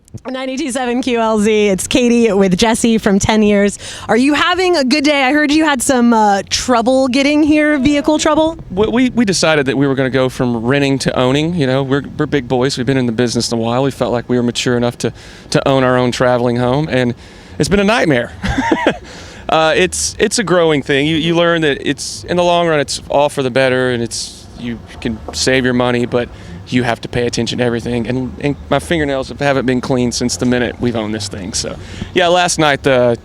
92.7 QLZ. It's Katie with Jesse from 10 Years. Are you having a good day? I heard you had some trouble getting here, vehicle trouble. We decided that we were going to go from renting to owning. You know, we're big boys. We've been in the business a while. We felt like we were mature enough to own our own traveling home, and it's been a nightmare. It's a growing thing. You learn that it's in the long run, it's all for the better, and you can save your money, but you have to pay attention to everything. And my fingernails haven't been clean since the minute we've owned this thing. So, yeah, last night the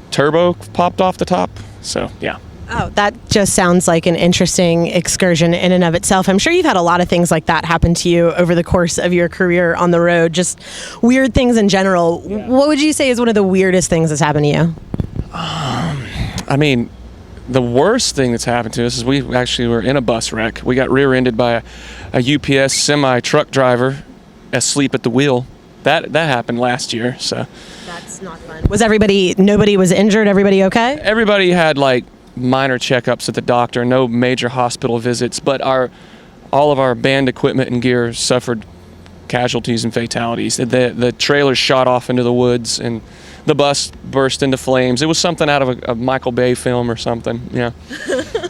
turbo popped off the top. So, yeah. Oh, that just sounds like an interesting excursion in and of itself. I'm sure you've had a lot of things like that happen to you over the course of your career on the road, just weird things in general. Yeah. What would you say is one of the weirdest things that's happened to you? I mean, the worst thing that's happened to us is we actually were in a bus wreck. We got rear-ended by a UPS semi-truck driver asleep at the wheel. That happened last year, so. That's not fun. Was nobody was injured? Everybody okay? Everybody had like minor checkups at the doctor, no major hospital visits, but all of our band equipment and gear suffered casualties and fatalities. The trailer shot off into the woods, and the bus burst into flames. It was something out of a Michael Bay film or something, yeah.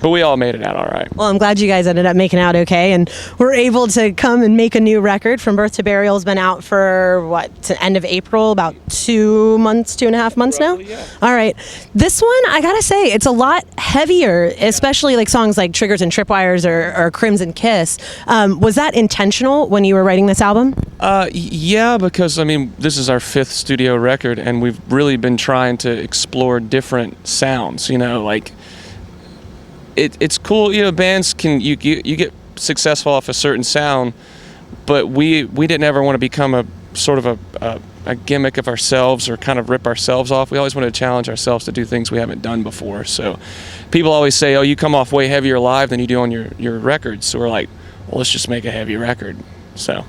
But we all made it out all right. Well, I'm glad you guys ended up making out okay, and we're able to come and make a new record. From Birth to Burial has been out for, to end of April, about 2.5 months now? Roughly, yeah. All right. This one, I gotta say, it's a lot heavier, especially like songs like Triggers and Tripwires or Crimson Kiss. Was that intentional when you were writing this album? Yeah, because, I mean, this is our 5th studio record, and we've really been trying to explore different sounds, you know, like it's cool, you know, bands can you get successful off a certain sound, but we didn't ever want to become a sort of a gimmick of ourselves or kind of rip ourselves off. We always wanted to challenge ourselves to do things we haven't done before. So people always say, oh, you come off way heavier live than you do on your records. So we're like, well, let's just make a heavy record. So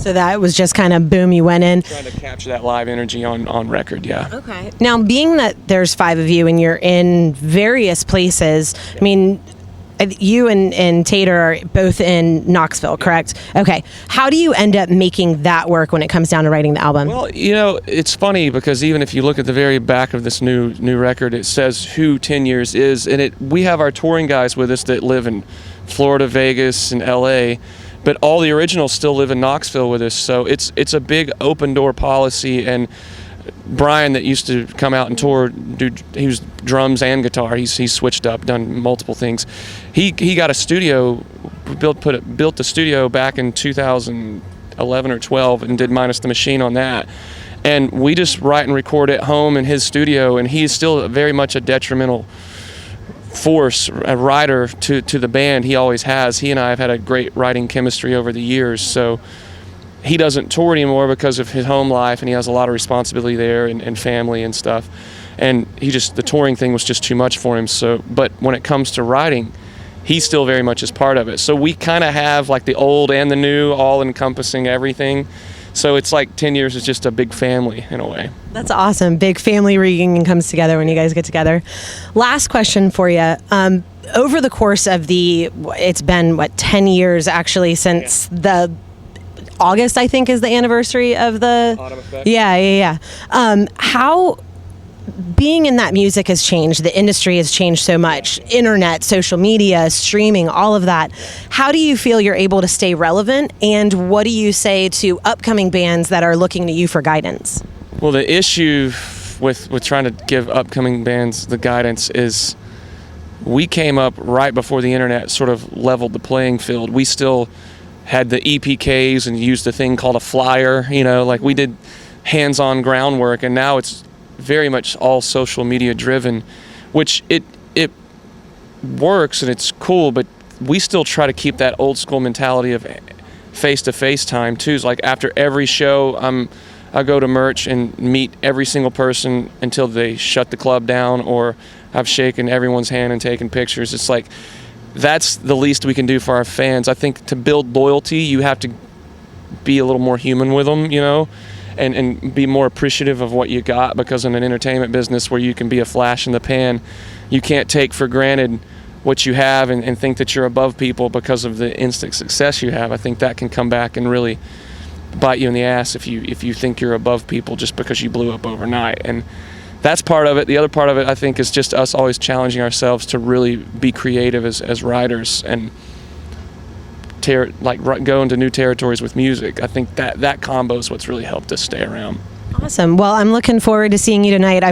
that was just kind of boom, you went in. Trying to capture that live energy on record, yeah. Okay. Now, being that there's 5 of you and you're in various places, yeah. I mean, you and Tater are both in Knoxville, correct? Yeah. Okay. How do you end up making that work when it comes down to writing the album? Well, you know, it's funny because even if you look at the very back of this new record, it says who 10 Years is, and we have our touring guys with us that live in Florida, Vegas, and LA. But all the originals still live in Knoxville with us, so it's a big open door policy. And Brian, that used to come out and tour, he was drums and guitar. He's switched up, done multiple things. He got a studio, built a studio back in 2011 or 12, and did Minus the Machine on that. And we just write and record at home in his studio, and he's still very much a detrimental force, a writer to the band. He always has. He and I have had a great writing chemistry over the years. So he doesn't tour anymore because of his home life, and he has a lot of responsibility there and family and stuff. And the touring thing was just too much for him. So, but when it comes to writing, he still very much is part of it. So we kind of have like the old and the new, all encompassing everything. So it's like 10 Years is just a big family in a way. That's awesome. Big family reunion comes together when you guys get together. Last question for you. Over the course of it's been 10 years actually since the August, I think, is the anniversary of the Autumn Effect. Yeah. How being in that music has changed. The industry has changed so much. Internet, social media, streaming, all of that. How do you feel you're able to stay relevant? And what do you say to upcoming bands that are looking to you for guidance? Well, the issue with trying to give upcoming bands the guidance is we came up right before the internet sort of leveled the playing field. We still had the EPKs and used a thing called a flyer, you know, like we did hands-on groundwork, and now it's very much all social media driven, which it works and it's cool, but we still try to keep that old school mentality of face-to-face time too. It's like after every show, I go to merch and meet every single person until they shut the club down, or I've shaken everyone's hand and taken pictures. It's like that's the least we can do for our fans. I think to build loyalty, you have to be a little more human with them, you know, and be more appreciative of what you got, because in an entertainment business where you can be a flash in the pan, you can't take for granted what you have and think that you're above people because of the instant success you have. I think that can come back and really bite you in the ass if you think you're above people just because you blew up overnight. And that's part of it. The other part of it, I think, is just us always challenging ourselves to really be creative as writers and go into new territories with music. I think that combo is what's really helped us stay around. Awesome. Well, I'm looking forward to seeing you tonight.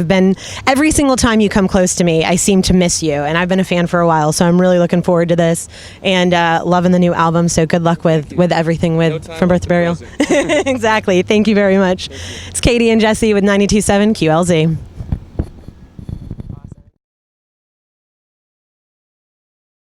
Every single time you come close to me, I seem to miss you, and I've been a fan for a while, so I'm really looking forward to this and loving the new album. So good luck with everything From Birth to Burial. Exactly. Thank you very much. It's Katie and Jesse with 92.7 QLZ.